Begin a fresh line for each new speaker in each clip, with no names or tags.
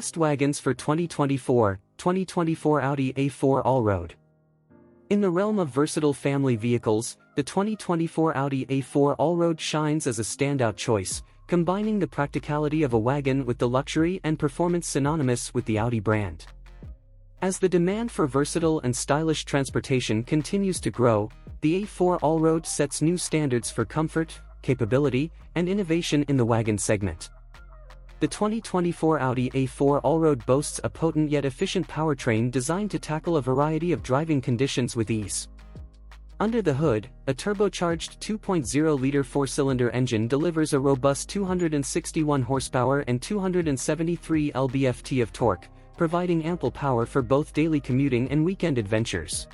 Best wagons for 2024 Audi A4 Allroad. In the realm of versatile family vehicles, the 2024 Audi A4 Allroad shines as a standout choice, combining the practicality of a wagon with the luxury and performance synonymous with the Audi brand. As the demand for versatile and stylish transportation continues to grow, the A4 Allroad sets new standards for comfort, capability, and innovation in the wagon segment. The 2024 Audi A4 Allroad boasts a potent yet efficient powertrain designed to tackle a variety of driving conditions with ease. Under the hood, a turbocharged 2.0-liter four-cylinder engine delivers a robust 261 horsepower and 273 lb-ft of torque, providing ample power for both daily commuting and weekend adventures.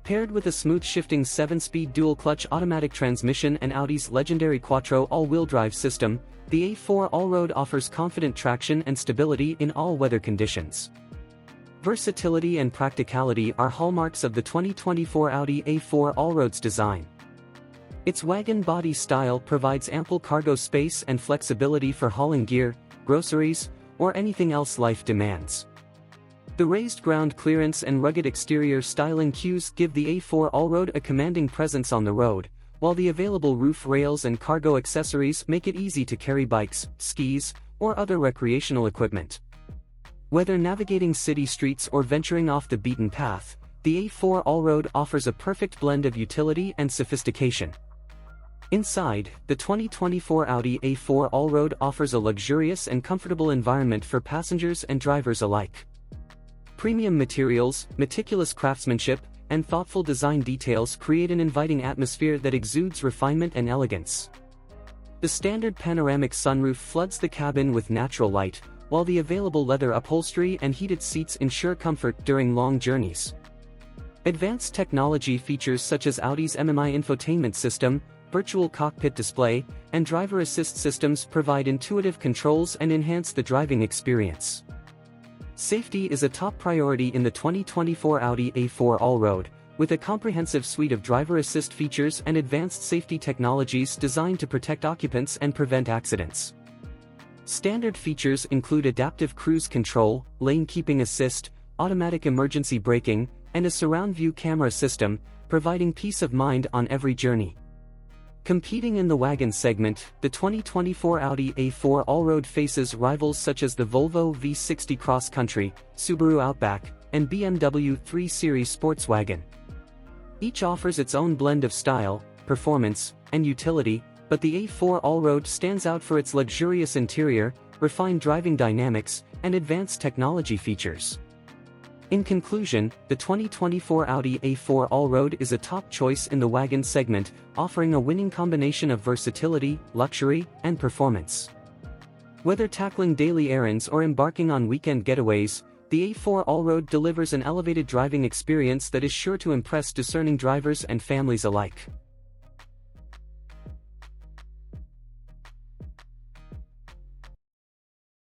Paired with a smooth-shifting 7-speed dual-clutch automatic transmission and Audi's legendary Quattro all-wheel drive system, the A4 Allroad offers confident traction and stability in all weather conditions. Versatility and practicality are hallmarks of the 2024 Audi A4 Allroad's design. Its wagon body style provides ample cargo space and flexibility for hauling gear, groceries, or anything else life demands. The raised ground clearance and rugged exterior styling cues give the A4 Allroad a commanding presence on the road, while the available roof rails and cargo accessories make it easy to carry bikes, skis, or other recreational equipment. Whether navigating city streets or venturing off the beaten path, the A4 Allroad offers a perfect blend of utility and sophistication. Inside, the 2024 Audi A4 Allroad offers a luxurious and comfortable environment for passengers and drivers alike. Premium materials, meticulous craftsmanship, and thoughtful design details create an inviting atmosphere that exudes refinement and elegance. The standard panoramic sunroof floods the cabin with natural light, while the available leather upholstery and heated seats ensure comfort during long journeys. Advanced technology features such as Audi's MMI infotainment system, virtual cockpit display, and driver assist systems provide intuitive controls and enhance the driving experience. Safety is a top priority in the 2024 Audi A4 Allroad, with a comprehensive suite of driver assist features and advanced safety technologies designed to protect occupants and prevent accidents. Standard features include adaptive cruise control, lane keeping assist, automatic emergency braking, and a surround view camera system, providing peace of mind on every journey. Competing in the wagon segment, the 2024 Audi A4 Allroad faces rivals such as the Volvo V60 Cross Country, Subaru Outback, and BMW 3 Series sports wagon. Each offers its own blend of style, performance, and utility, but the A4 Allroad stands out for its luxurious interior, refined driving dynamics, and advanced technology features. In conclusion, the 2024 Audi A4 Allroad is a top choice in the wagon segment, offering a winning combination of versatility, luxury, and performance. Whether tackling daily errands or embarking on weekend getaways, the A4 Allroad delivers an elevated driving experience that is sure to impress discerning drivers and families alike.